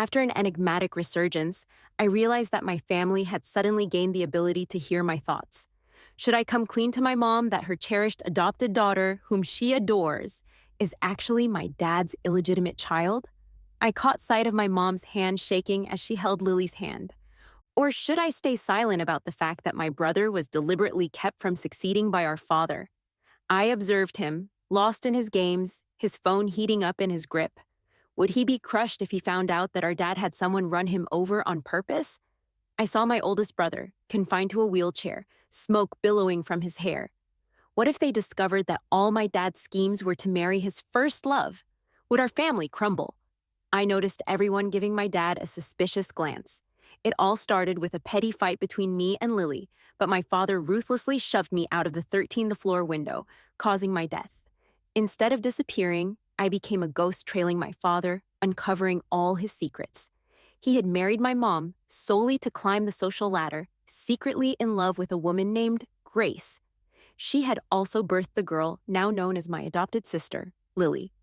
After an enigmatic resurgence, I realized that my family had suddenly gained the ability to hear my thoughts. Should I come clean to my mom that her cherished adopted daughter, whom she adores, is actually my dad's illegitimate child? I caught sight of my mom's hand shaking as she held Lily's hand. Or should I stay silent about the fact that my brother was deliberately kept from succeeding by our father? I observed him, lost in his games, his phone heating up in his grip. Would he be crushed if he found out that our dad had someone run him over on purpose? I saw my oldest brother, confined to a wheelchair, smoke billowing from his hair. What if they discovered that all my dad's schemes were to marry his first love? Would our family crumble? I noticed everyone giving my dad a suspicious glance. It all started with a petty fight between me and Lily, but my father ruthlessly shoved me out of the 13th floor window, causing my death. Instead of disappearing, I became a ghost trailing my father, uncovering all his secrets. He had married my mom solely to climb the social ladder, secretly in love with a woman named Grace. She had also birthed the girl now known as my adopted sister, Lily.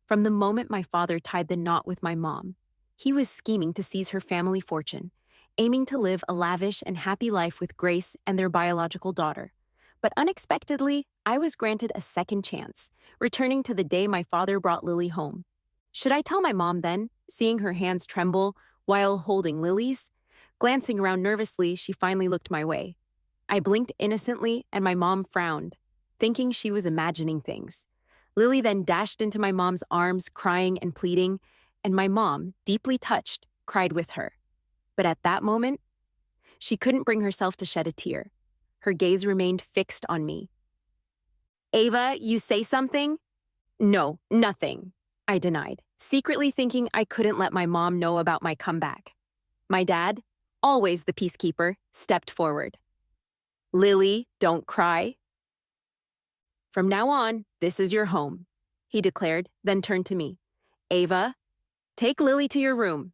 From the moment my father tied the knot with my mom, he was scheming to seize her family fortune, aiming to live a lavish and happy life with Grace and their biological daughter. But unexpectedly, I was granted a second chance, returning to the day my father brought Lily home. Should I tell my mom then, seeing her hands tremble while holding Lily's? Glancing around nervously, she finally looked my way. I blinked innocently and my mom frowned, thinking she was imagining things. Lily then dashed into my mom's arms, crying and pleading, and my mom, deeply touched, cried with her. But at that moment, she couldn't bring herself to shed a tear. Her gaze remained fixed on me. "Ava, you say something?" "No, nothing," I denied, secretly thinking I couldn't let my mom know about my comeback. My dad, always the peacekeeper, stepped forward. "Lily, don't cry. From now on, this is your home," he declared, then turned to me. "Ava, take Lily to your room."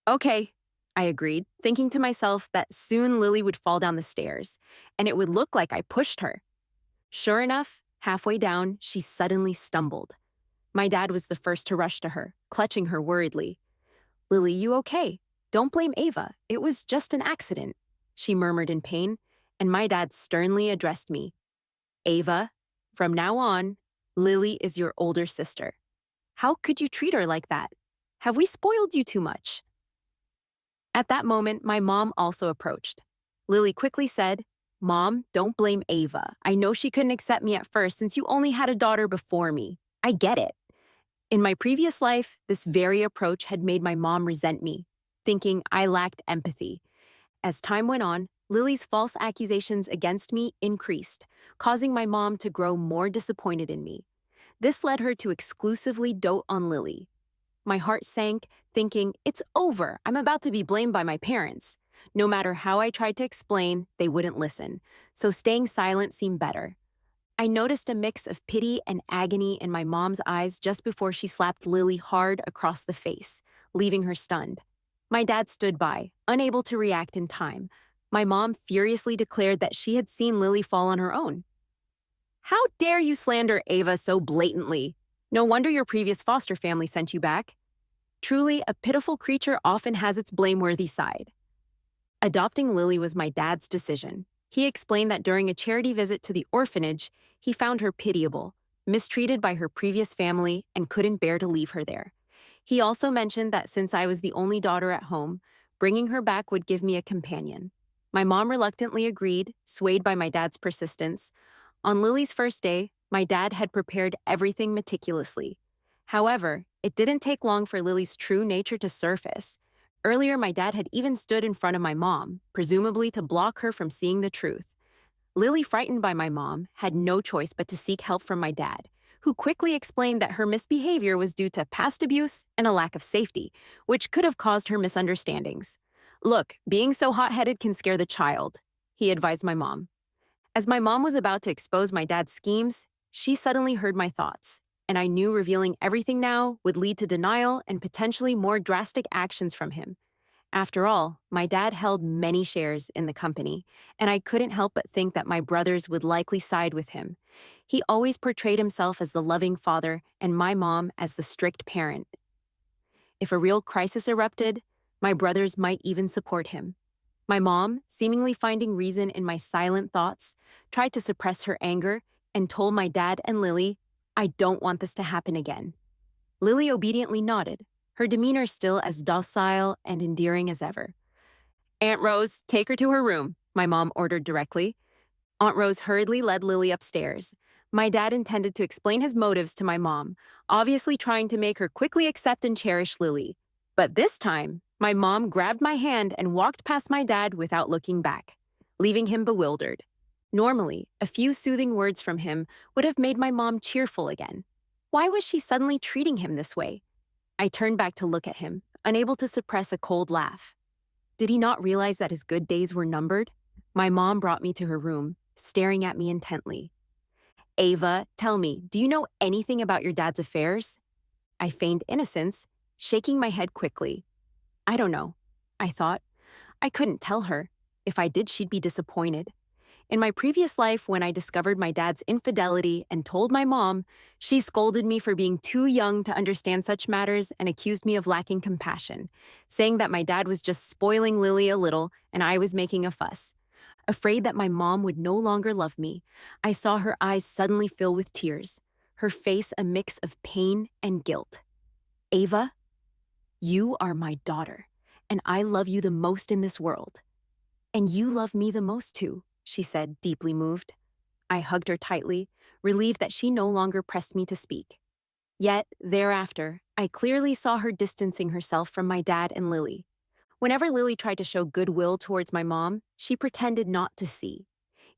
"Okay," I agreed, thinking to myself that soon Lily would fall down the stairs, and it would look like I pushed her. Sure enough, halfway down, she suddenly stumbled. My dad was the first to rush to her, clutching her worriedly. "Lily, you okay? Don't blame Ava. It was just an accident," she murmured in pain, and my dad sternly addressed me. "Ava, from now on, Lily is your older sister. How could you treat her like that? Have we spoiled you too much?" At that moment, my mom also approached. Lily quickly said, "Mom, don't blame Ava. I know she couldn't accept me at first since you only had a daughter before me. I get it." In my previous life, this very approach had made my mom resent me, thinking I lacked empathy. As time went on, Lily's false accusations against me increased, causing my mom to grow more disappointed in me. This led her to exclusively dote on Lily. My heart sank, thinking, it's over, I'm about to be blamed by my parents. No matter how I tried to explain, they wouldn't listen, so staying silent seemed better. I noticed a mix of pity and agony in my mom's eyes just before she slapped Lily hard across the face, leaving her stunned. My dad stood by, unable to react in time. My mom furiously declared that she had seen Lily fall on her own. "How dare you slander Ava so blatantly? No wonder your previous foster family sent you back." Truly, a pitiful creature often has its blameworthy side. Adopting Lily was my dad's decision. He explained that during a charity visit to the orphanage, he found her pitiable, mistreated by her previous family, and couldn't bear to leave her there. He also mentioned that since I was the only daughter at home, bringing her back would give me a companion. My mom reluctantly agreed, swayed by my dad's persistence. On Lily's first day, my dad had prepared everything meticulously. However, it didn't take long for Lily's true nature to surface. Earlier, my dad had even stood in front of my mom, presumably to block her from seeing the truth. Lily, frightened by my mom, had no choice but to seek help from my dad, who quickly explained that her misbehavior was due to past abuse and a lack of safety, which could have caused her misunderstandings. "Look, being so hot-headed can scare the child," he advised my mom. As my mom was about to expose my dad's schemes, she suddenly heard my thoughts, and I knew revealing everything now would lead to denial and potentially more drastic actions from him. After all, my dad held many shares in the company, and I couldn't help but think that my brothers would likely side with him. He always portrayed himself as the loving father and my mom as the strict parent. If a real crisis erupted, my brothers might even support him. My mom, seemingly finding reason in my silent thoughts, tried to suppress her anger and told my dad and Lily, "I don't want this to happen again." Lily obediently nodded, her demeanor still as docile and endearing as ever. "Aunt Rose, take her to her room," my mom ordered directly. Aunt Rose hurriedly led Lily upstairs. My dad intended to explain his motives to my mom, obviously trying to make her quickly accept and cherish Lily. But this time, my mom grabbed my hand and walked past my dad without looking back, leaving him bewildered. Normally, a few soothing words from him would have made my mom cheerful again. Why was she suddenly treating him this way? I turned back to look at him, unable to suppress a cold laugh. Did he not realize that his good days were numbered? My mom brought me to her room, staring at me intently. "Ava, tell me, do you know anything about your dad's affairs?" I feigned innocence, shaking my head quickly. "I don't know," I thought. I couldn't tell her. If I did, she'd be disappointed. In my previous life, when I discovered my dad's infidelity and told my mom, she scolded me for being too young to understand such matters and accused me of lacking compassion, saying that my dad was just spoiling Lily a little and I was making a fuss. Afraid that my mom would no longer love me, I saw her eyes suddenly fill with tears, her face a mix of pain and guilt. "Ava, you are my daughter, and I love you the most in this world. And you love me the most too," she said, deeply moved. I hugged her tightly, relieved that she no longer pressed me to speak. Yet, thereafter, I clearly saw her distancing herself from my dad and Lily. Whenever Lily tried to show goodwill towards my mom, she pretended not to see.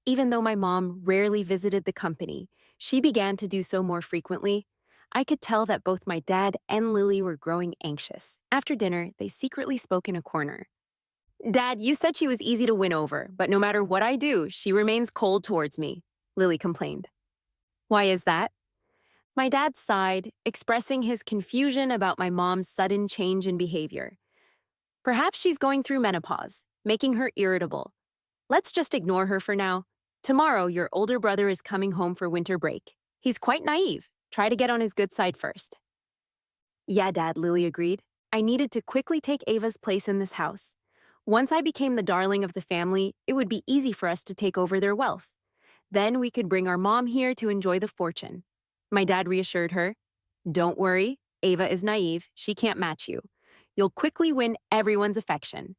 Even though my mom rarely visited the company, she began to do so more frequently. I could tell that both my dad and Lily were growing anxious. After dinner, they secretly spoke in a corner. "Dad, you said she was easy to win over, but no matter what I do, she remains cold towards me," Lily complained. "Why is that?" My dad sighed, expressing his confusion about my mom's sudden change in behavior. "Perhaps she's going through menopause, making her irritable. Let's just ignore her for now. Tomorrow, your older brother is coming home for winter break. He's quite naive. Try to get on his good side first." "Yeah, Dad," Lily agreed. I needed to quickly take Ava's place in this house. Once I became the darling of the family, it would be easy for us to take over their wealth. Then we could bring our mom here to enjoy the fortune. My dad reassured her, "Don't worry, Ava is naive. She can't match you. You'll quickly win everyone's affection."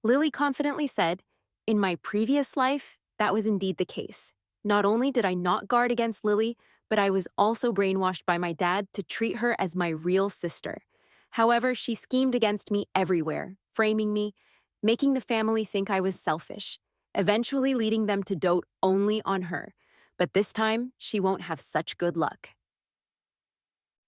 Lily confidently said, "In my previous life, that was indeed the case. Not only did I not guard against Lily, but I was also brainwashed by my dad to treat her as my real sister. However, she schemed against me everywhere, framing me, making the family think I was selfish, eventually leading them to dote only on her. But this time, she won't have such good luck."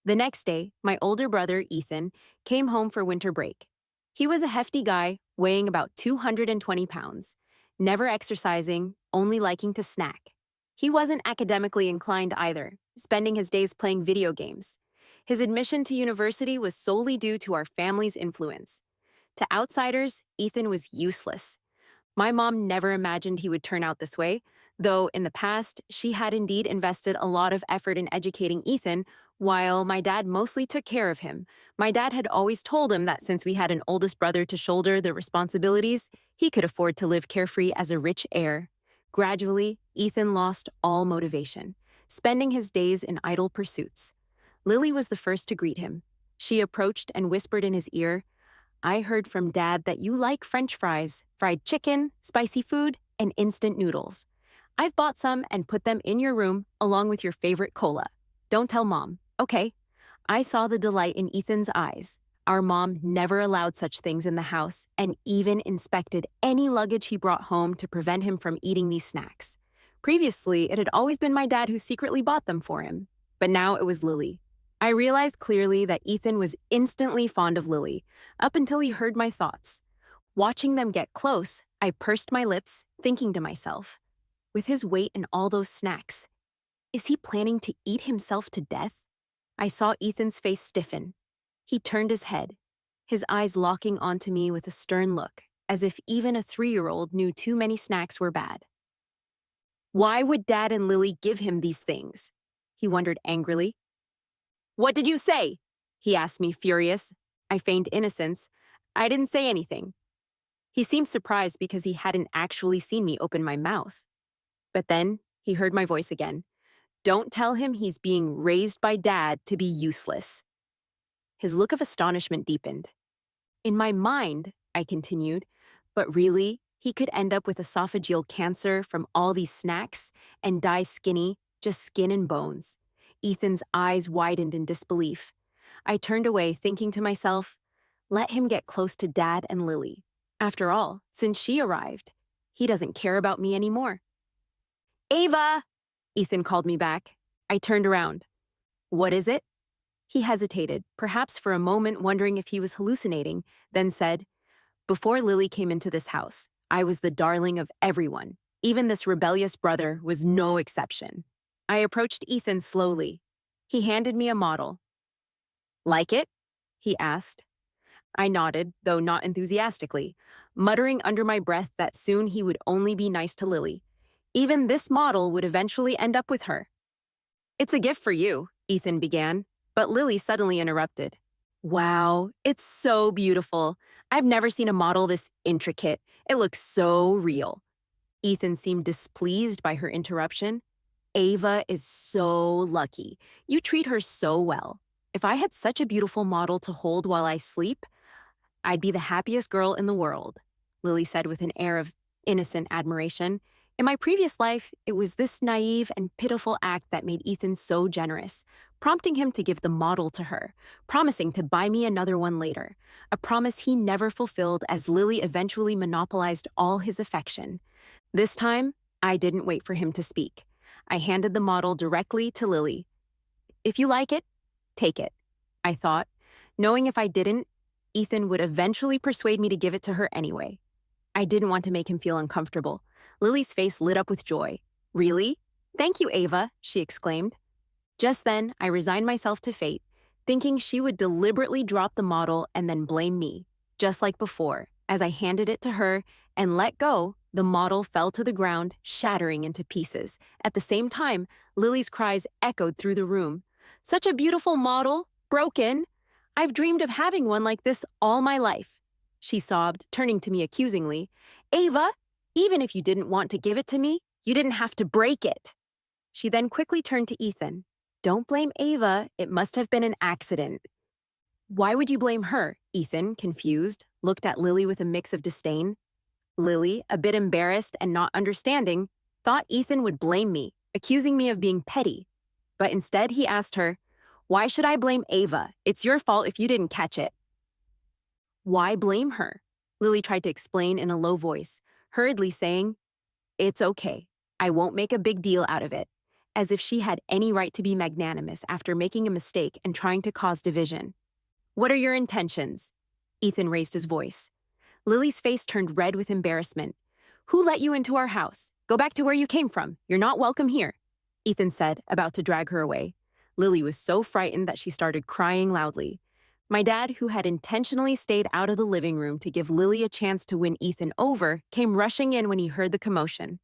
The next day, my older brother, Ethan, came home for winter break. He was a hefty guy, weighing about 220 pounds, never exercising, only liking to snack. He wasn't academically inclined either, spending his days playing video games. His admission to university was solely due to our family's influence. To outsiders, Ethan was useless. My mom never imagined he would turn out this way, though in the past, she had indeed invested a lot of effort in educating Ethan, while my dad mostly took care of him. My dad had always told him that since we had an oldest brother to shoulder the responsibilities, he could afford to live carefree as a rich heir. Gradually, Ethan lost all motivation, spending his days in idle pursuits. Lily was the first to greet him. She approached and whispered in his ear, "I heard from Dad that you like French fries, fried chicken, spicy food, and instant noodles. I've bought some and put them in your room along with your favorite cola. Don't tell Mom, okay?" I saw the delight in Ethan's eyes. Our mom never allowed such things in the house and even inspected any luggage he brought home to prevent him from eating these snacks. Previously, it had always been my dad who secretly bought them for him, but now it was Lily. I realized clearly that Ethan was instantly fond of Lily, up until he heard my thoughts. Watching them get close, I pursed my lips, thinking to myself, with his weight and all those snacks, is he planning to eat himself to death? I saw Ethan's face stiffen. He turned his head, his eyes locking onto me with a stern look, as if even a 3-year-old knew too many snacks were bad. Why would Dad and Lily give him these things? He wondered angrily. What did you say? He asked me, furious. I feigned innocence. I didn't say anything. He seemed surprised because he hadn't actually seen me open my mouth. But then he heard my voice again. Don't tell him he's being raised by Dad to be useless. His look of astonishment deepened. In my mind, I continued, but really, he could end up with esophageal cancer from all these snacks and die skinny, just skin and bones. Ethan's eyes widened in disbelief. I turned away, thinking to myself, let him get close to Dad and Lily. After all, since she arrived, he doesn't care about me anymore. Ava! Ethan called me back. I turned around. What is it? He hesitated, perhaps for a moment wondering if he was hallucinating, then said, before Lily came into this house, I was the darling of everyone. Even this rebellious brother was no exception. I approached Ethan slowly. He handed me a model. Like it? He asked. I nodded, though not enthusiastically, muttering under my breath that soon he would only be nice to Lily. Even this model would eventually end up with her. It's a gift for you, Ethan began, but Lily suddenly interrupted. Wow, it's so beautiful. I've never seen a model this intricate. It looks so real. Ethan seemed displeased by her interruption. Ava is so lucky. You treat her so well. If I had such a beautiful model to hold while I sleep, I'd be the happiest girl in the world, Lily said with an air of innocent admiration. In my previous life, it was this naive and pitiful act that made Ethan so generous, prompting him to give the model to her, promising to buy me another one later, a promise he never fulfilled as Lily eventually monopolized all his affection. This time, I didn't wait for him to speak. I handed the model directly to Lily. If you like it, take it, I thought, knowing if I didn't, Ethan would eventually persuade me to give it to her anyway. I didn't want to make him feel uncomfortable. Lily's face lit up with joy. Really? Thank you, Ava, she exclaimed. Just then, I resigned myself to fate, thinking she would deliberately drop the model and then blame me. Just like before, as I handed it to her and let go, the model fell to the ground, shattering into pieces. At the same time, Lily's cries echoed through the room. Such a beautiful model, broken. I've dreamed of having one like this all my life, she sobbed, turning to me accusingly. Ava, even if you didn't want to give it to me, you didn't have to break it. She then quickly turned to Ethan. Don't blame Ava, it must have been an accident. Why would you blame her? Ethan, confused, looked at Lily with a mix of disdain. Lily, a bit embarrassed and not understanding, thought Ethan would blame me, accusing me of being petty. But instead he asked her, why should I blame Ava? It's your fault if you didn't catch it. Why blame her? Lily tried to explain in a low voice, hurriedly saying, it's okay. I won't make a big deal out of it, as if she had any right to be magnanimous after making a mistake and trying to cause division. What are your intentions? Ethan raised his voice. Lily's face turned red with embarrassment. Who let you into our house? Go back to where you came from. You're not welcome here, Ethan said, about to drag her away. Lily was so frightened that she started crying loudly. My dad, who had intentionally stayed out of the living room to give Lily a chance to win Ethan over, came rushing in when he heard the commotion.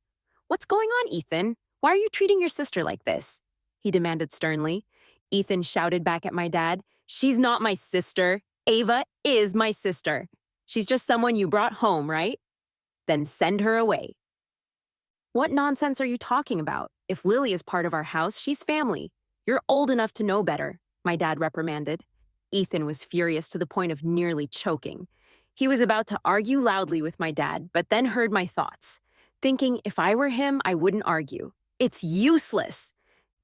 What's going on, Ethan? Why are you treating your sister like this? He demanded sternly. Ethan shouted back at my dad, she's not my sister. Ava is my sister. She's just someone you brought home, right? Then send her away. What nonsense are you talking about? If Lily is part of our house, she's family. You're old enough to know better, my dad reprimanded. Ethan was furious to the point of nearly choking. He was about to argue loudly with my dad, but then heard my thoughts, thinking if I were him, I wouldn't argue. It's useless.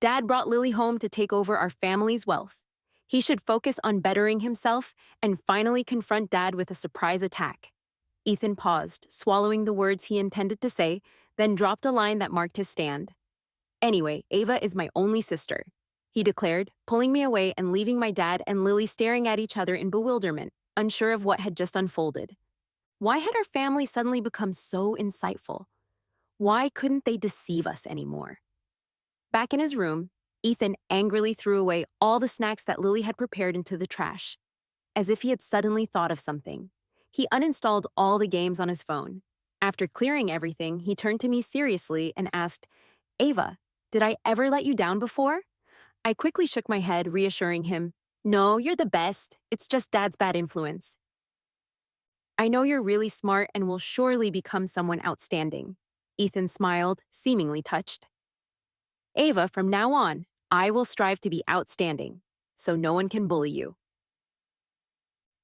Dad brought Lily home to take over our family's wealth. He should focus on bettering himself and finally confront Dad with a surprise attack. Ethan paused, swallowing the words he intended to say, then dropped a line that marked his stand. Anyway, Ava is my only sister, he declared, pulling me away and leaving my dad and Lily staring at each other in bewilderment, unsure of what had just unfolded. Why had our family suddenly become so insightful? Why couldn't they deceive us anymore? Back in his room, Ethan angrily threw away all the snacks that Lily had prepared into the trash, as if he had suddenly thought of something. He uninstalled all the games on his phone. After clearing everything, he turned to me seriously and asked, Ava, did I ever let you down before? I quickly shook my head, reassuring him, No, you're the best. It's just Dad's bad influence. I know you're really smart and will surely become someone outstanding. Ethan smiled, seemingly touched. Ava, from now on, I will strive to be outstanding, so no one can bully you.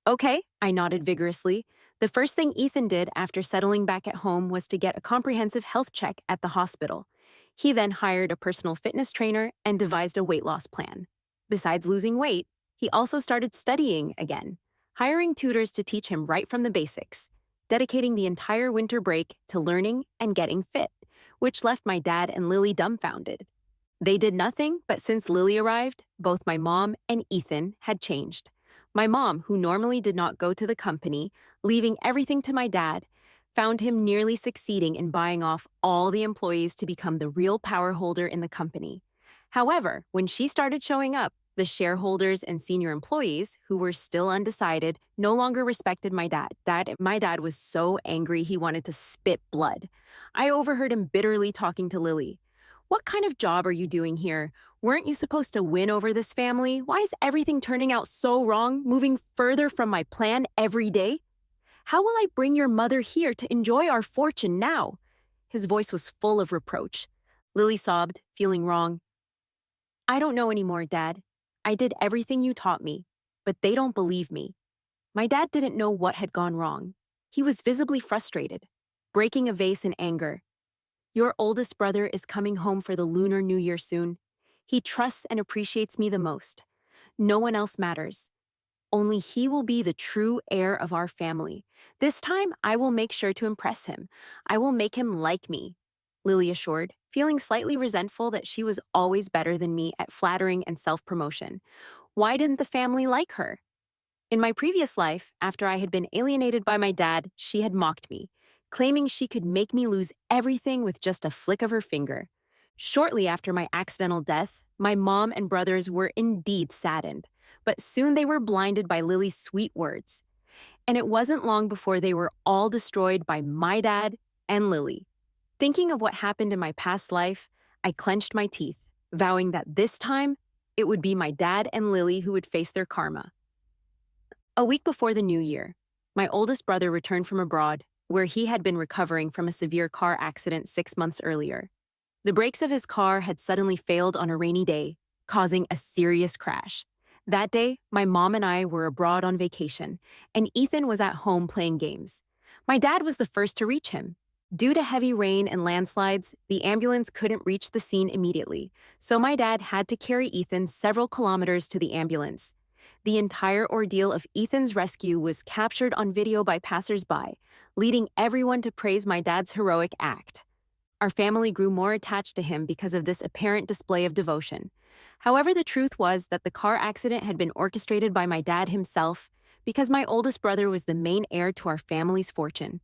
Okay, I nodded vigorously. The first thing Ethan did after settling back at home was to get a comprehensive health check at the hospital. He then hired a personal fitness trainer and devised a weight loss plan. Besides losing weight, he also started studying again, hiring tutors to teach him right from the basics, dedicating the entire winter break to learning and getting fit, which left my dad and Lily dumbfounded. They did nothing, but since Lily arrived, both my mom and Ethan had changed. My mom, who normally did not go to the company, leaving everything to my dad, found him nearly succeeding in buying off all the employees to become the real power holder in the company. However, when she started showing up, the shareholders and senior employees, who were still undecided, no longer respected my dad. My dad was so angry he wanted to spit blood. I overheard him bitterly talking to Lily. What kind of job are you doing here? Weren't you supposed to win over this family? Why is everything turning out so wrong, moving further from my plan every day? How will I bring your mother here to enjoy our fortune now? His voice was full of reproach. Lily sobbed, feeling wrong. I don't know anymore, Dad. I did everything you taught me, but they don't believe me. My dad didn't know what had gone wrong. He was visibly frustrated, breaking a vase in anger. Your oldest brother is coming home for the Lunar New Year soon. He trusts and appreciates me the most. No one else matters. Only he will be the true heir of our family. This time, I will make sure to impress him. I will make him like me, Lily assured, feeling slightly resentful that she was always better than me at flattering and self-promotion. Why didn't the family like her? In my previous life, after I had been alienated by my dad, she had mocked me, claiming she could make me lose everything with just a flick of her finger. Shortly after my accidental death, my mom and brothers were indeed saddened, but soon they were blinded by Lily's sweet words. And it wasn't long before they were all destroyed by my dad and Lily. Thinking of what happened in my past life, I clenched my teeth, vowing that this time, it would be my dad and Lily who would face their karma. A week before the new year, my oldest brother returned from abroad, where he had been recovering from a severe car accident 6 months earlier. The brakes of his car had suddenly failed on a rainy day, causing a serious crash. That day, my mom and I were abroad on vacation, and Ethan was at home playing games. My dad was the first to reach him. Due to heavy rain and landslides, the ambulance couldn't reach the scene immediately, so my dad had to carry Ethan several kilometers to the ambulance. The entire ordeal of Ethan's rescue was captured on video by passersby, leading everyone to praise my dad's heroic act. Our family grew more attached to him because of this apparent display of devotion. However, the truth was that the car accident had been orchestrated by my dad himself because my oldest brother was the main heir to our family's fortune.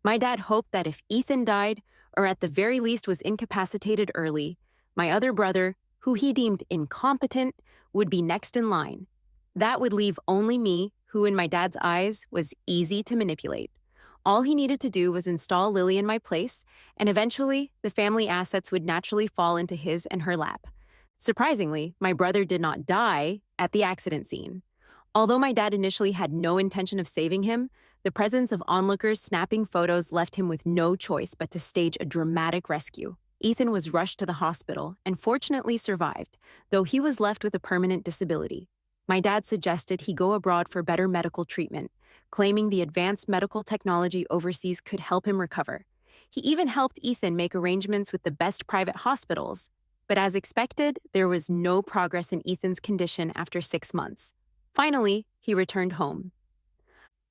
My dad hoped that if Ethan died, or at the very least was incapacitated early, my other brother, who he deemed incompetent, would be next in line. That would leave only me, who in my dad's eyes was easy to manipulate. All he needed to do was install Lily in my place, and eventually, the family assets would naturally fall into his and her lap. Surprisingly, my brother did not die at the accident scene. Although my dad initially had no intention of saving him, the presence of onlookers snapping photos left him with no choice but to stage a dramatic rescue. Ethan was rushed to the hospital and fortunately survived, though he was left with a permanent disability. My dad suggested he go abroad for better medical treatment, claiming the advanced medical technology overseas could help him recover. He even helped Ethan make arrangements with the best private hospitals. But as expected, there was no progress in Ethan's condition after 6 months. Finally, he returned home.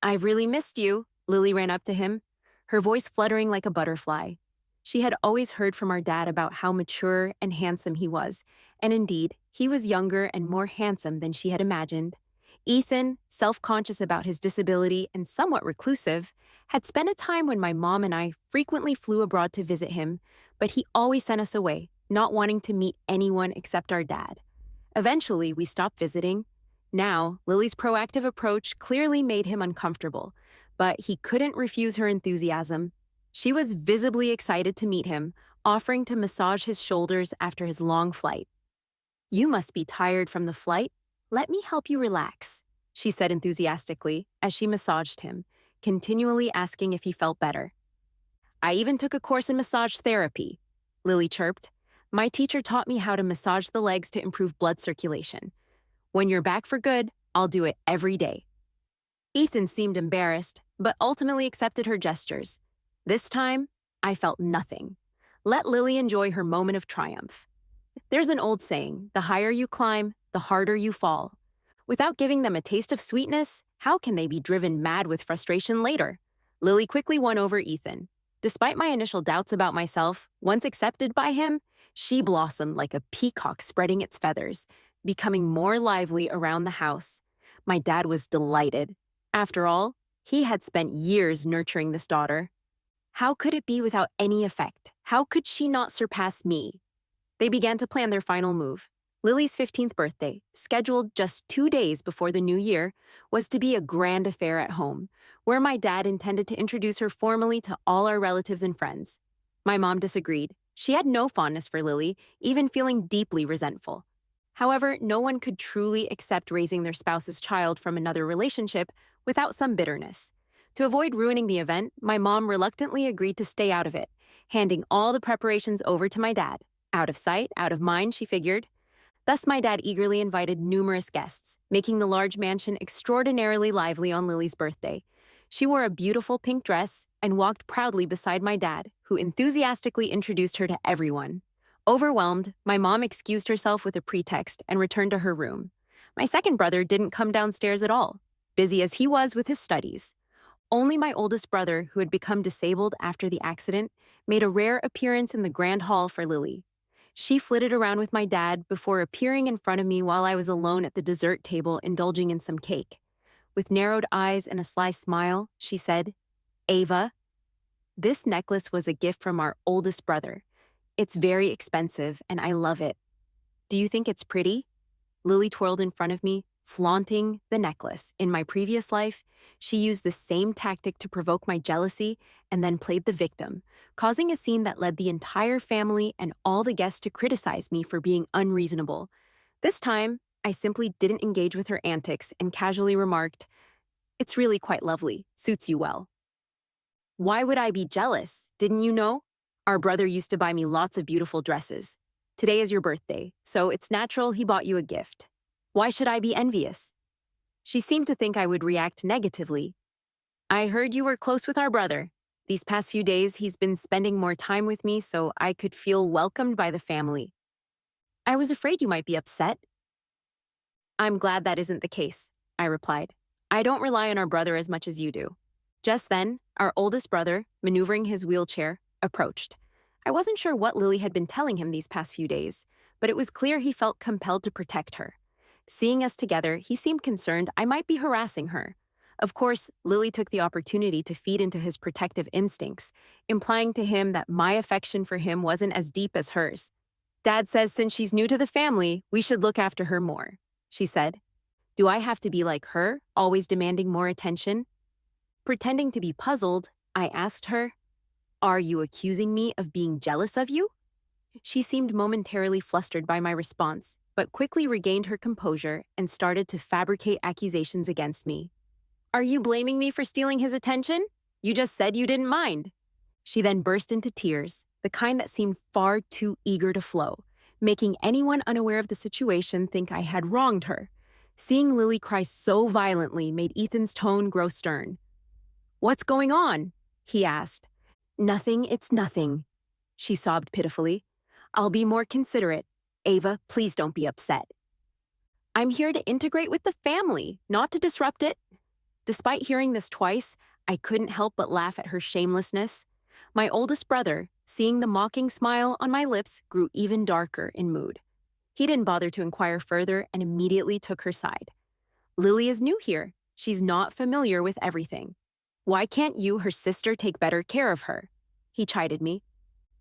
I've really missed you, Lily ran up to him, her voice fluttering like a butterfly. She had always heard from our dad about how mature and handsome he was, and indeed, he was younger and more handsome than she had imagined. Ethan, self-conscious about his disability and somewhat reclusive, had spent a time when my mom and I frequently flew abroad to visit him, but he always sent us away, not wanting to meet anyone except our dad. Eventually, we stopped visiting. Now, Lily's proactive approach clearly made him uncomfortable, but he couldn't refuse her enthusiasm. She was visibly excited to meet him, offering to massage his shoulders after his long flight. You must be tired from the flight. Let me help you relax, she said enthusiastically as she massaged him, continually asking if he felt better. I even took a course in massage therapy, Lily chirped. My teacher taught me how to massage the legs to improve blood circulation. When you're back for good, I'll do it every day. Ethan seemed embarrassed, but ultimately accepted her gestures. This time, I felt nothing. Let Lily enjoy her moment of triumph. There's an old saying, the higher you climb, the harder you fall. Without giving them a taste of sweetness, how can they be driven mad with frustration later? Lily quickly won over Ethan. Despite my initial doubts about myself, once accepted by him, she blossomed like a peacock spreading its feathers, becoming more lively around the house. My dad was delighted. After all, he had spent years nurturing this daughter. How could it be without any effect? How could she not surpass me? They began to plan their final move. Lily's 15th birthday, scheduled just 2 days before the new year, was to be a grand affair at home, where my dad intended to introduce her formally to all our relatives and friends. My mom disagreed. She had no fondness for Lily, even feeling deeply resentful. However, no one could truly accept raising their spouse's child from another relationship without some bitterness. To avoid ruining the event, my mom reluctantly agreed to stay out of it, handing all the preparations over to my dad. Out of sight, out of mind, she figured. Thus, my dad eagerly invited numerous guests, making the large mansion extraordinarily lively on Lily's birthday. She wore a beautiful pink dress and walked proudly beside my dad, who enthusiastically introduced her to everyone. Overwhelmed, my mom excused herself with a pretext and returned to her room. My second brother didn't come downstairs at all, busy as he was with his studies. Only my oldest brother, who had become disabled after the accident, made a rare appearance in the grand hall for Lily. She flitted around with my dad before appearing in front of me while I was alone at the dessert table indulging in some cake. With narrowed eyes and a sly smile, she said, "Ava, this necklace was a gift from our oldest brother. It's very expensive, and I love it. Do you think it's pretty?" Lily twirled in front of me, flaunting the necklace. In my previous life, she used the same tactic to provoke my jealousy and then played the victim, causing a scene that led the entire family and all the guests to criticize me for being unreasonable. This time, I simply didn't engage with her antics and casually remarked, "It's really quite lovely, suits you well." "Why would I be jealous? Didn't you know? Our brother used to buy me lots of beautiful dresses. Today is your birthday, so it's natural he bought you a gift. Why should I be envious?" She seemed to think I would react negatively. "I heard you were close with our brother. These past few days, he's been spending more time with me so I could feel welcomed by the family. I was afraid you might be upset." "I'm glad that isn't the case," I replied. "I don't rely on our brother as much as you do." Just then, our oldest brother, maneuvering his wheelchair, approached. I wasn't sure what Lily had been telling him these past few days, but it was clear he felt compelled to protect her. Seeing us together, he seemed concerned I might be harassing her. Of course, Lily took the opportunity to feed into his protective instincts, implying to him that my affection for him wasn't as deep as hers. "Dad says since she's new to the family, we should look after her more," she said. "Do I have to be like her, always demanding more attention?" Pretending to be puzzled, I asked her, "Are you accusing me of being jealous of you?" She seemed momentarily flustered by my response, but quickly regained her composure and started to fabricate accusations against me. "Are you blaming me for stealing his attention? You just said you didn't mind." She then burst into tears, the kind that seemed far too eager to flow, making anyone unaware of the situation think I had wronged her. Seeing Lily cry so violently made Ethan's tone grow stern. "What's going on?" he asked. "Nothing, it's nothing," she sobbed pitifully. "I'll be more considerate. Ava, please don't be upset. I'm here to integrate with the family, not to disrupt it." Despite hearing this twice, I couldn't help but laugh at her shamelessness. My oldest brother, seeing the mocking smile on my lips, grew even darker in mood. He didn't bother to inquire further and immediately took her side. "Lily is new here. She's not familiar with everything. Why can't you, her sister, take better care of her?" He chided me.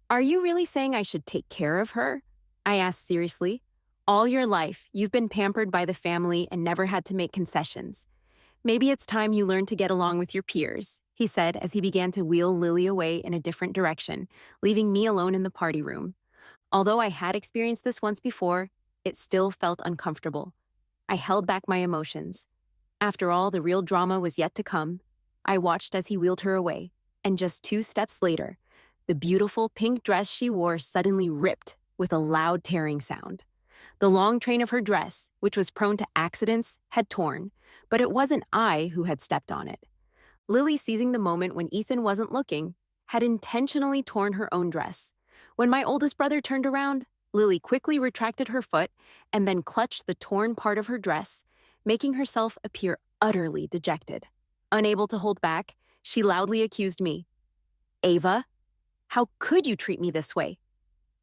"Are you really saying I should take care of her?" I asked seriously. "All your life, you've been pampered by the family and never had to make concessions. Maybe it's time you learn to get along with your peers," he said as he began to wheel Lily away in a different direction, leaving me alone in the party room. Although I had experienced this once before, it still felt uncomfortable. I held back my emotions. After all, the real drama was yet to come. I watched as he wheeled her away, and just 2 steps later, the beautiful pink dress she wore suddenly ripped with a loud tearing sound. The long train of her dress, which was prone to accidents, had torn, but it wasn't I who had stepped on it. Lily, seizing the moment when Ethan wasn't looking, had intentionally torn her own dress. When my oldest brother turned around, Lily quickly retracted her foot and then clutched the torn part of her dress, making herself appear utterly dejected. Unable to hold back, she loudly accused me. Ava, how could you treat me this way?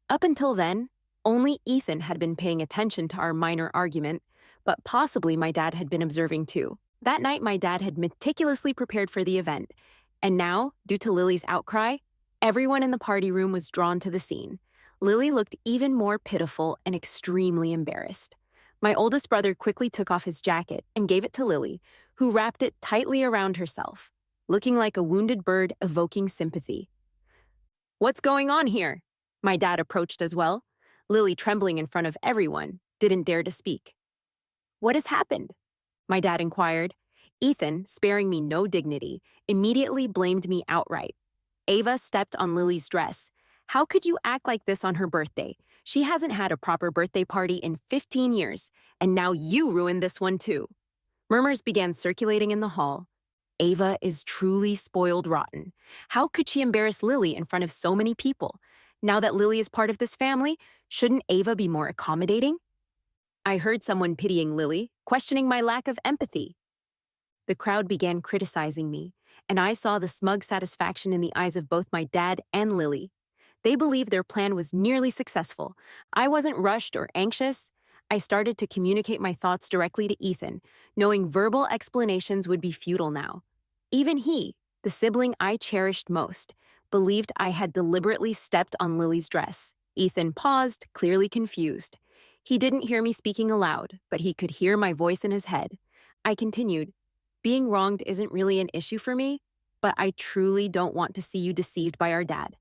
Up until then, only Ethan had been paying attention to our minor argument, but possibly my dad had been observing too. That night, my dad had meticulously prepared for the event, and now, due to Lily's outcry, everyone in the party room was drawn to the scene. Lily looked even more pitiful and extremely embarrassed. My oldest brother quickly took off his jacket and gave it to Lily, who wrapped it tightly around herself, looking like a wounded bird evoking sympathy. What's going on here? My dad approached as well. Lily, trembling in front of everyone, didn't dare to speak. What has happened? My dad inquired. Ethan, sparing me no dignity, immediately blamed me outright. Ava stepped on Lily's dress. How could you act like this on her birthday? She hasn't had a proper birthday party in 15 years, and now you ruined this one too. Murmurs began circulating in the hall. Ava is truly spoiled rotten. How could she embarrass Lily in front of so many people? Now that Lily is part of this family, shouldn't Ava be more accommodating? I heard someone pitying Lily, questioning my lack of empathy. The crowd began criticizing me, and I saw the smug satisfaction in the eyes of both my dad and Lily. They believed their plan was nearly successful. I wasn't rushed or anxious. I started to communicate my thoughts directly to Ethan, knowing verbal explanations would be futile now. Even he, the sibling I cherished most, believed I had deliberately stepped on Lily's dress. Ethan paused, clearly confused. He didn't hear me speaking aloud, but he could hear my voice in his head. I continued, being wronged isn't really an issue for me, but I truly don't want to see you deceived by our dad.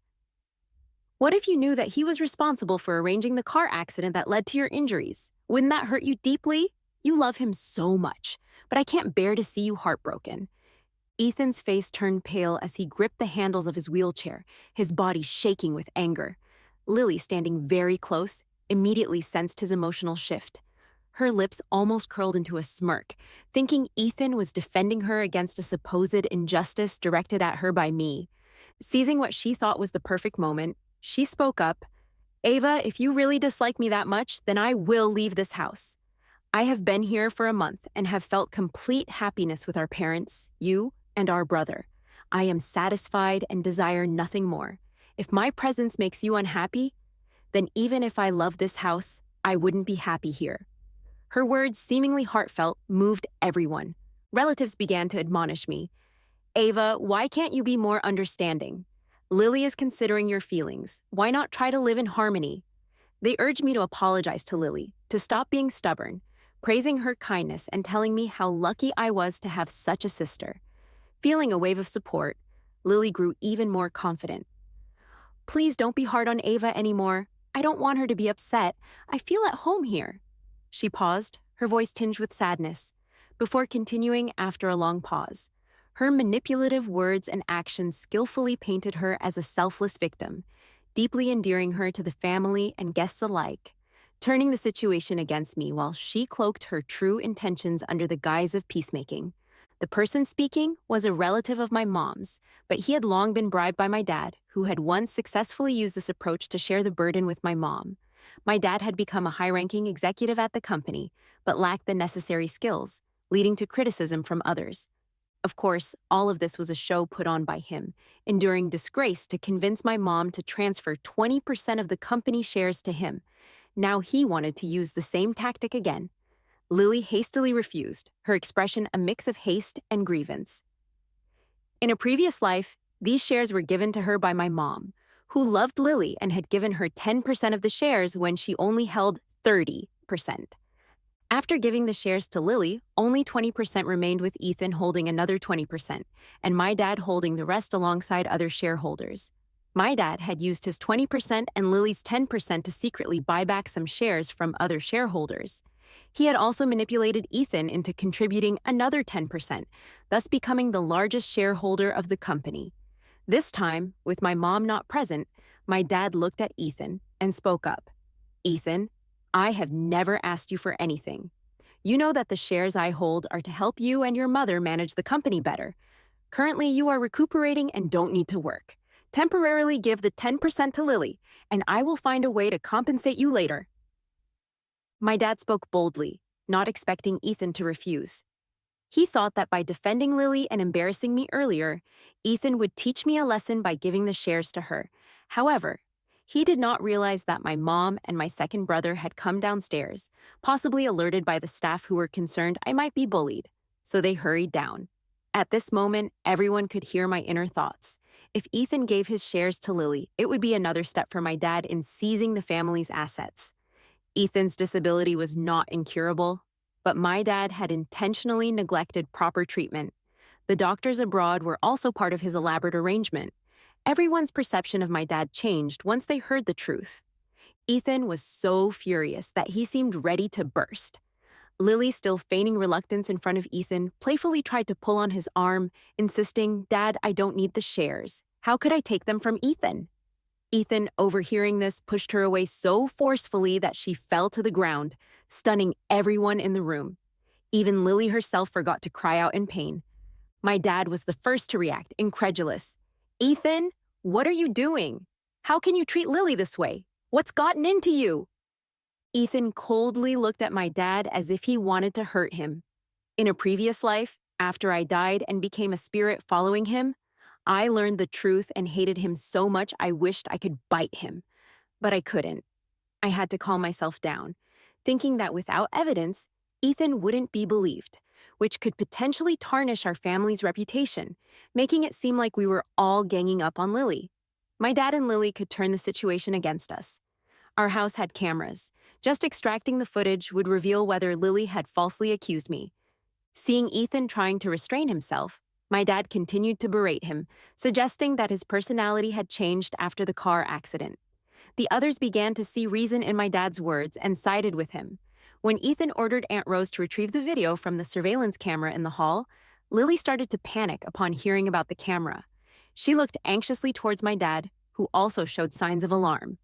What if you knew that he was responsible for arranging the car accident that led to your injuries? Wouldn't that hurt you deeply? You love him so much, but I can't bear to see you heartbroken. Ethan's face turned pale as he gripped the handles of his wheelchair, his body shaking with anger. Lily, standing very close, immediately sensed his emotional shift. Her lips almost curled into a smirk, thinking Ethan was defending her against a supposed injustice directed at her by me. Seizing what she thought was the perfect moment, she spoke up. Ava, if you really dislike me that much, then I will leave this house. I have been here for a month and have felt complete happiness with our parents, you, and our brother. I am satisfied and desire nothing more. If my presence makes you unhappy, then even if I love this house, I wouldn't be happy here. Her words, seemingly heartfelt, moved everyone. Relatives began to admonish me. Ava, why can't you be more understanding? Lily is considering your feelings. Why not try to live in harmony? They urged me to apologize to Lily, to stop being stubborn, praising her kindness and telling me how lucky I was to have such a sister. Feeling a wave of support, Lily grew even more confident. Please don't be hard on Ava anymore. I don't want her to be upset. I feel at home here. She paused, her voice tinged with sadness, before continuing after a long pause. Her manipulative words and actions skillfully painted her as a selfless victim, deeply endearing her to the family and guests alike, turning the situation against me while she cloaked her true intentions under the guise of peacemaking. The person speaking was a relative of my mom's, but he had long been bribed by my dad, who had once successfully used this approach to share the burden with my mom. My dad had become a high-ranking executive at the company, but lacked the necessary skills, leading to criticism from others. Of course, all of this was a show put on by him, enduring disgrace to convince my mom to transfer 20% of the company shares to him. Now he wanted to use the same tactic again. Lily hastily refused, her expression a mix of haste and grievance. In a previous life, these shares were given to her by my mom, who loved Lily and had given her 10% of the shares when she only held 30%. After giving the shares to Lily, only 20% remained with Ethan holding another 20%, and my dad holding the rest alongside other shareholders. My dad had used his 20% and Lily's 10% to secretly buy back some shares from other shareholders. He had also manipulated Ethan into contributing another 10%, thus becoming the largest shareholder of the company. This time, with my mom not present, my dad looked at Ethan and spoke up. Ethan, I have never asked you for anything. You know that the shares I hold are to help you and your mother manage the company better. Currently, you are recuperating and don't need to work. Temporarily give the 10% to Lily, and I will find a way to compensate you later. My dad spoke boldly, not expecting Ethan to refuse. He thought that by defending Lily and embarrassing me earlier, Ethan would teach me a lesson by giving the shares to her. However, he did not realize that my mom and my second brother had come downstairs, possibly alerted by the staff who were concerned I might be bullied, so they hurried down. At this moment, everyone could hear my inner thoughts. If Ethan gave his shares to Lily, it would be another step for my dad in seizing the family's assets. Ethan's disability was not incurable, but my dad had intentionally neglected proper treatment. The doctors abroad were also part of his elaborate arrangement. Everyone's perception of my dad changed once they heard the truth. Ethan was so furious that he seemed ready to burst. Lily, still feigning reluctance in front of Ethan, playfully tried to pull on his arm, insisting, "Dad, I don't need the shares. How could I take them from Ethan?" Ethan, overhearing this, pushed her away so forcefully that she fell to the ground, stunning everyone in the room. Even Lily herself forgot to cry out in pain. My dad was the first to react, incredulous. "Ethan, what are you doing? How can you treat Lily this way? What's gotten into you?" Ethan coldly looked at my dad as if he wanted to hurt him. In a previous life, after I died and became a spirit following him, I learned the truth and hated him so much I wished I could bite him. But I couldn't. I had to calm myself down, thinking that without evidence, Ethan wouldn't be believed, which could potentially tarnish our family's reputation, making it seem like we were all ganging up on Lily. My dad and Lily could turn the situation against us. Our house had cameras. Just extracting the footage would reveal whether Lily had falsely accused me. Seeing Ethan trying to restrain himself, my dad continued to berate him, suggesting that his personality had changed after the car accident. The others began to see reason in my dad's words and sided with him. When Ethan ordered Aunt Rose to retrieve the video from the surveillance camera in the hall, Lily started to panic upon hearing about the camera. She looked anxiously towards my dad, who also showed signs of alarm.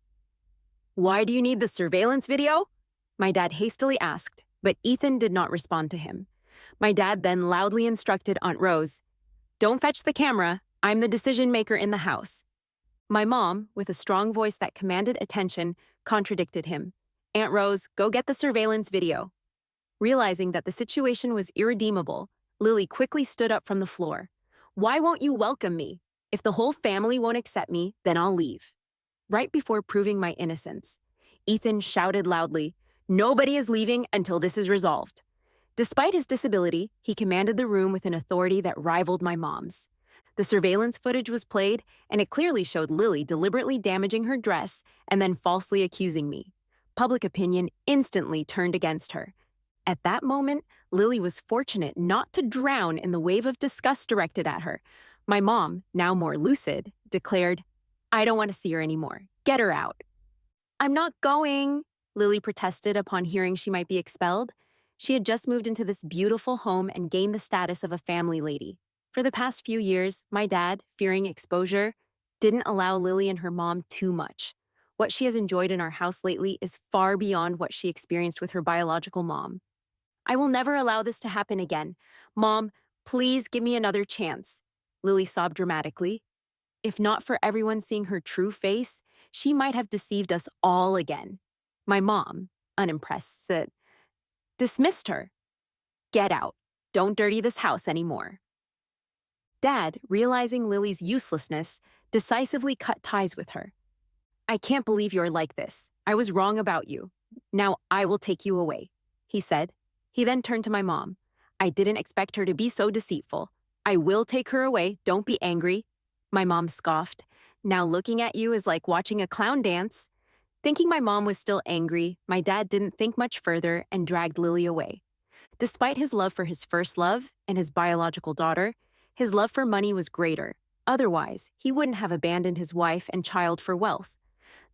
"Why do you need the surveillance video?" my dad hastily asked, but Ethan did not respond to him. My dad then loudly instructed Aunt Rose, "Don't fetch the camera. I'm the decision maker in the house." My mom, with a strong voice that commanded attention, contradicted him. "Aunt Rose, go get the surveillance video." Realizing that the situation was irredeemable, Lily quickly stood up from the floor. "Why won't you welcome me? If the whole family won't accept me, then I'll leave." Right before proving my innocence, Ethan shouted loudly, "Nobody is leaving until this is resolved." Despite his disability, he commanded the room with an authority that rivaled my mom's. The surveillance footage was played, and it clearly showed Lily deliberately damaging her dress and then falsely accusing me. Public opinion instantly turned against her. At that moment, Lily was fortunate not to drown in the wave of disgust directed at her. My mom, now more lucid, declared, "I don't want to see her anymore. Get her out." "I'm not going," Lily protested upon hearing she might be expelled. She had just moved into this beautiful home and gained the status of a family lady. For the past few years, my dad, fearing exposure, didn't allow Lily and her mom too much. What she has enjoyed in our house lately is far beyond what she experienced with her biological mom. "I will never allow this to happen again. Mom, please give me another chance," Lily sobbed dramatically. If not for everyone seeing her true face, she might have deceived us all again. My mom, unimpressed, said, dismissed her. "Get out. Don't dirty this house anymore." Dad, realizing Lily's uselessness, decisively cut ties with her. "I can't believe you're like this. I was wrong about you. Now I will take you away," he said. He then turned to my mom. "I didn't expect her to be so deceitful. I will take her away. Don't be angry." My mom scoffed. "Now looking at you is like watching a clown dance." Thinking my mom was still angry, my dad didn't think much further and dragged Lily away. Despite his love for his first love and his biological daughter, his love for money was greater. Otherwise, he wouldn't have abandoned his wife and child for wealth.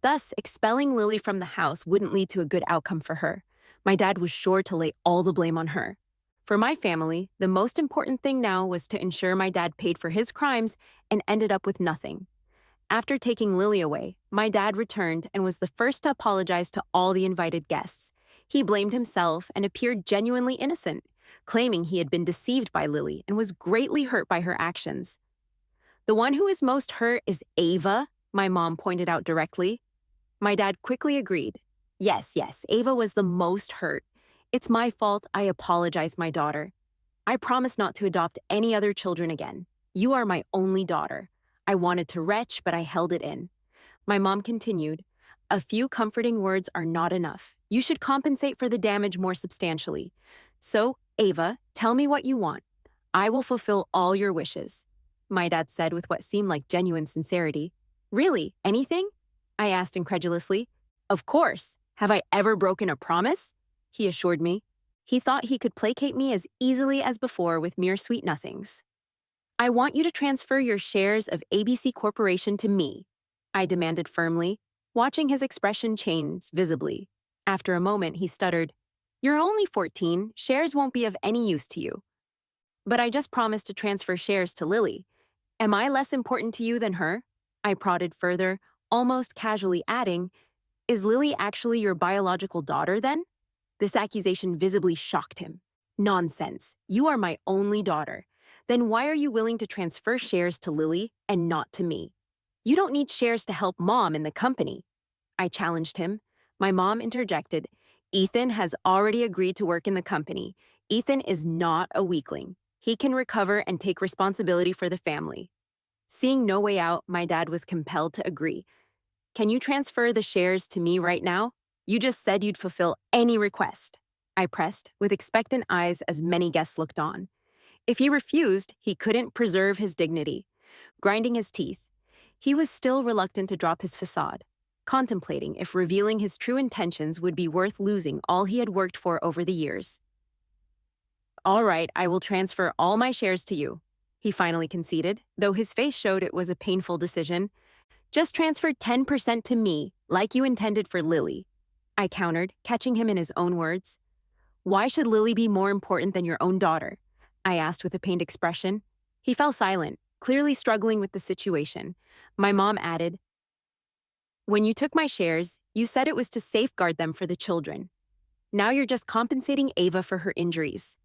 Thus, expelling Lily from the house wouldn't lead to a good outcome for her. My dad was sure to lay all the blame on her. For my family, the most important thing now was to ensure my dad paid for his crimes and ended up with nothing. After taking Lily away, my dad returned and was the first to apologize to all the invited guests. He blamed himself and appeared genuinely innocent, claiming he had been deceived by Lily and was greatly hurt by her actions. The one who is most hurt is Ava, my mom pointed out directly. My dad quickly agreed. Yes, Ava was the most hurt. It's my fault. I apologize, my daughter. I promise not to adopt any other children again. You are my only daughter. I wanted to retch, but I held it in. My mom continued, a few comforting words are not enough. You should compensate for the damage more substantially. So, Ava, tell me what you want. I will fulfill all your wishes. My dad said with what seemed like genuine sincerity. Really, anything? I asked incredulously. Of course. Have I ever broken a promise? He assured me. He thought he could placate me as easily as before with mere sweet nothings. I want you to transfer your shares of ABC Corporation to me, I demanded firmly, watching his expression change visibly. After a moment, he stuttered, You're only 14, shares won't be of any use to you. But I just promised to transfer shares to Lily. Am I less important to you than her? I prodded further, almost casually adding, Is Lily actually your biological daughter then? This accusation visibly shocked him. Nonsense. You are my only daughter. Then why are you willing to transfer shares to Lily and not to me? You don't need shares to help Mom in the company. I challenged him. My mom interjected. Ethan has already agreed to work in the company. Ethan is not a weakling. He can recover and take responsibility for the family. Seeing no way out, my dad was compelled to agree. Can you transfer the shares to me right now? You just said you'd fulfill any request. I pressed, with expectant eyes as many guests looked on. If he refused, he couldn't preserve his dignity. Grinding his teeth, he was still reluctant to drop his facade, contemplating if revealing his true intentions would be worth losing all he had worked for over the years. All right, I will transfer all my shares to you, he finally conceded, though his face showed it was a painful decision. Just transfer 10% to me, like you intended for Lily. I countered, catching him in his own words. Why should Lily be more important than your own daughter? I asked with a pained expression. He fell silent, clearly struggling with the situation. My mom added, When you took my shares, you said it was to safeguard them for the children. Now you're just compensating Ava for her injuries.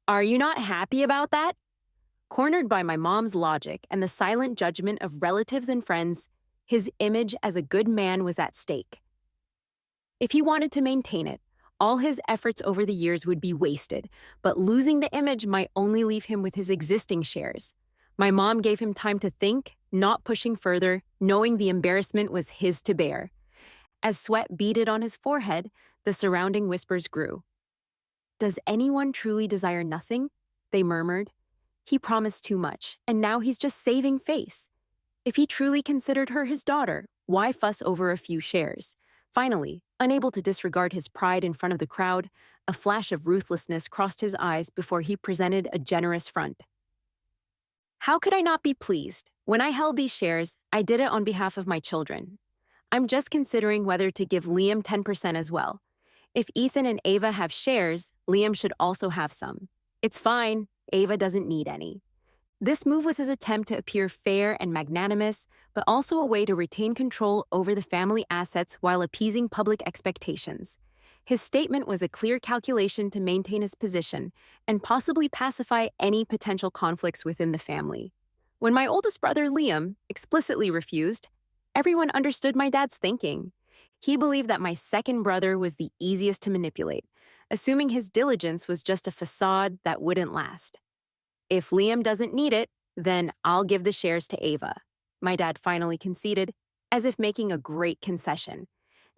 Are you not happy about that? Cornered by my mom's logic and the silent judgment of relatives and friends, his image as a good man was at stake. If he wanted to maintain it, all his efforts over the years would be wasted, but losing the image might only leave him with his existing shares. My mom gave him time to think, not pushing further, knowing the embarrassment was his to bear. As sweat beaded on his forehead, the surrounding whispers grew. Does anyone truly desire nothing? They murmured. He promised too much, and now he's just saving face. If he truly considered her his daughter, why fuss over a few shares? Finally, unable to disregard his pride in front of the crowd, a flash of ruthlessness crossed his eyes before he presented a generous front. How could I not be pleased? When I held these shares, I did it on behalf of my children. I'm just considering whether to give Liam 10% as well. If Ethan and Ava have shares, Liam should also have some. It's fine, Ava doesn't need any. This move was his attempt to appear fair and magnanimous, but also a way to retain control over the family assets while appeasing public expectations. His statement was a clear calculation to maintain his position and possibly pacify any potential conflicts within the family. When my oldest brother Liam explicitly refused, everyone understood my dad's thinking. He believed that my second brother was the easiest to manipulate, assuming his diligence was just a facade that wouldn't last. If Liam doesn't need it, then I'll give the shares to Ava, my dad finally conceded, as if making a great concession.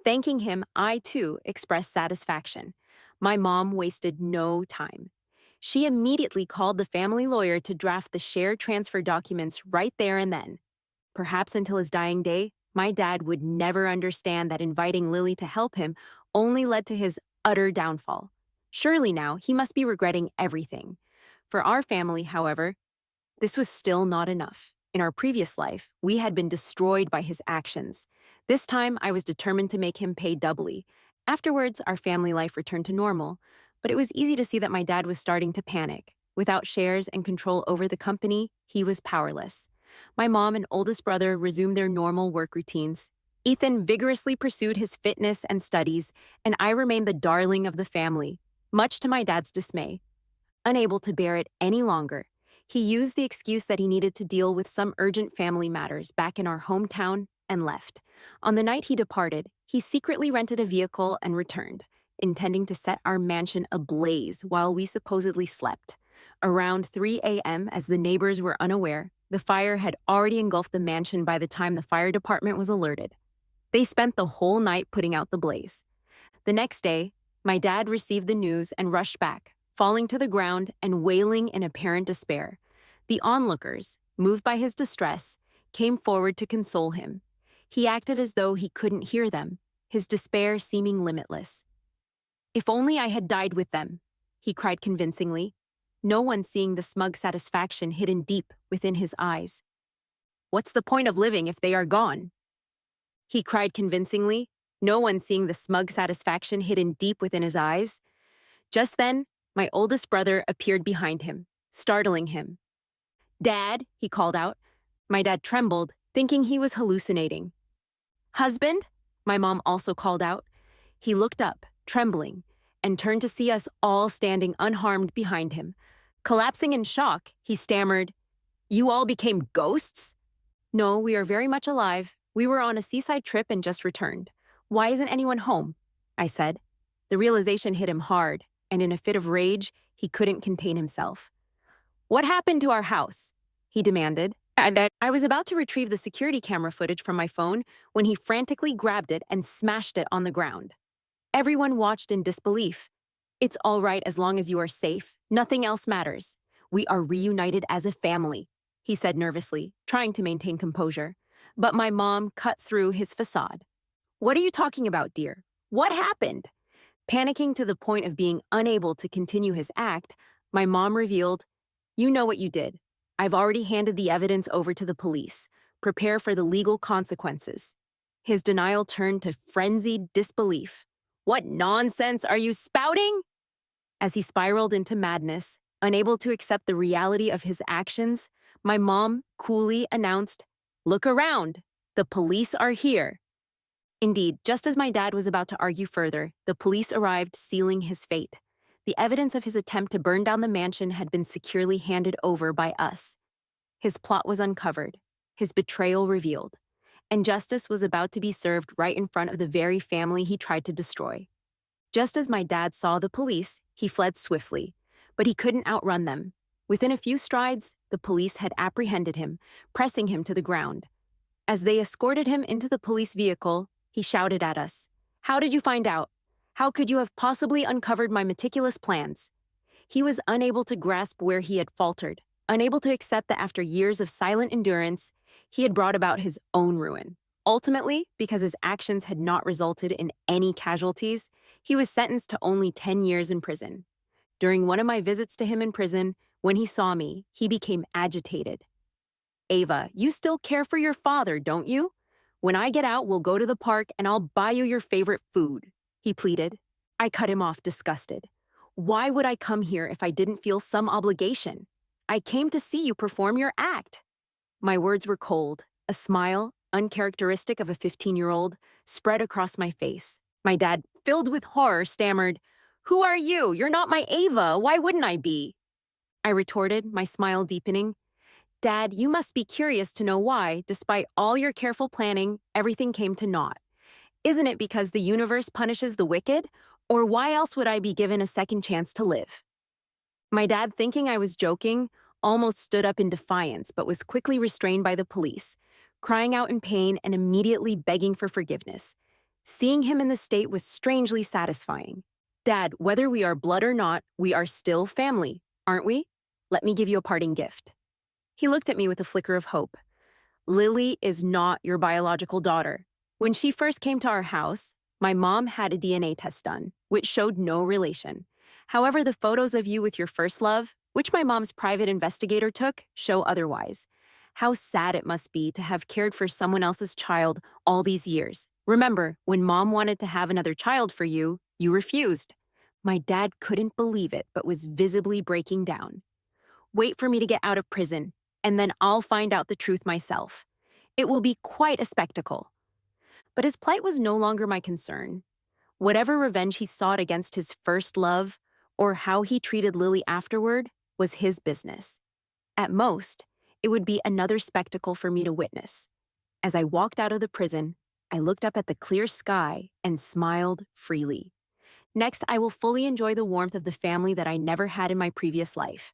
Thanking him, I too expressed satisfaction. My mom wasted no time. She immediately called the family lawyer to draft the share transfer documents right there and then. Perhaps until his dying day, my dad would never understand that inviting Lily to help him only led to his utter downfall. Surely now he must be regretting everything. For our family, however, this was still not enough. In our previous life, we had been destroyed by his actions. This time, I was determined to make him pay doubly. Afterwards, our family life returned to normal, but it was easy to see that my dad was starting to panic. Without shares and control over the company, he was powerless. My mom and oldest brother resumed their normal work routines. Ethan vigorously pursued his fitness and studies, and I remained the darling of the family, much to my dad's dismay. Unable to bear it any longer, he used the excuse that he needed to deal with some urgent family matters back in our hometown and left. On the night he departed, he secretly rented a vehicle and returned, intending to set our mansion ablaze while we supposedly slept. Around 3 a.m., as the neighbors were unaware, the fire had already engulfed the mansion by the time the fire department was alerted. They spent the whole night putting out the blaze. The next day, my dad received the news and rushed back, falling to the ground and wailing in apparent despair. The onlookers, moved by his distress, came forward to console him. He acted as though he couldn't hear them, his despair seeming limitless. "If only I had died with them," he cried convincingly, no one seeing the smug satisfaction hidden deep within his eyes. "What's the point of living if they are gone?" he cried convincingly, no one seeing the smug satisfaction hidden deep within his eyes. Just then, my oldest brother appeared behind him, startling him. "Dad," he called out. My dad trembled, thinking he was hallucinating. "Husband?" my mom also called out. He looked up, trembling, and turned to see us all standing unharmed behind him. Collapsing in shock, he stammered, "You all became ghosts?" "No, we are very much alive. We were on a seaside trip and just returned. Why isn't anyone home?" I said. The realization hit him hard, and in a fit of rage, he couldn't contain himself. "What happened to our house?" he demanded. I was about to retrieve the security camera footage from my phone when he frantically grabbed it and smashed it on the ground. Everyone watched in disbelief. "It's all right as long as you are safe. Nothing else matters. We are reunited as a family," he said nervously, trying to maintain composure. But my mom cut through his facade. "What are you talking about, dear? What happened?" Panicking to the point of being unable to continue his act, my mom revealed, "You know what you did. I've already handed the evidence over to the police. Prepare for the legal consequences." His denial turned to frenzied disbelief. "What nonsense are you spouting?" As he spiraled into madness, unable to accept the reality of his actions, my mom coolly announced, "Look around. The police are here." Indeed, just as my dad was about to argue further, the police arrived, sealing his fate. The evidence of his attempt to burn down the mansion had been securely handed over by us. His plot was uncovered, his betrayal revealed, and justice was about to be served right in front of the very family he tried to destroy. Just as my dad saw the police, he fled swiftly, but he couldn't outrun them. Within a few strides, the police had apprehended him, pressing him to the ground. As they escorted him into the police vehicle, he shouted at us, "How did you find out? How could you have possibly uncovered my meticulous plans?" He was unable to grasp where he had faltered, unable to accept that after years of silent endurance, he had brought about his own ruin. Ultimately, because his actions had not resulted in any casualties, he was sentenced to only 10 years in prison. During one of my visits to him in prison, when he saw me, he became agitated. "Ava, you still care for your father, don't you? When I get out, we'll go to the park and I'll buy you your favorite food," he pleaded. I cut him off, disgusted. "Why would I come here if I didn't feel some obligation? I came to see you perform your act." My words were cold. A smile, uncharacteristic of a 15-year-old, spread across my face. My dad, filled with horror, stammered, "Who are you? You're not my Ava. Why wouldn't I be?" I retorted, my smile deepening. "Dad, you must be curious to know why, despite all your careful planning, everything came to naught. Isn't it because the universe punishes the wicked? Or why else would I be given a second chance to live?" My dad, thinking I was joking, almost stood up in defiance, but was quickly restrained by the police, crying out in pain and immediately begging for forgiveness. Seeing him in this state was strangely satisfying. "Dad, whether we are blood or not, we are still family, aren't we? Let me give you a parting gift." He looked at me with a flicker of hope. "Lily is not your biological daughter. When she first came to our house, my mom had a DNA test done, which showed no relation. However, the photos of you with your first love, which my mom's private investigator took, show otherwise. How sad it must be to have cared for someone else's child all these years, Remember, when mom wanted to have another child for you, you refused. My dad couldn't believe it, but was visibly breaking down. Wait for me to get out of prison, and then I'll find out the truth myself. It will be quite a spectacle. But his plight was no longer my concern. Whatever revenge he sought against his first love, or how he treated Lily afterward, was his business. At most, it would be another spectacle for me to witness. As I walked out of the prison, I looked up at the clear sky and smiled freely. Next, I will fully enjoy the warmth of the family that I never had in my previous life.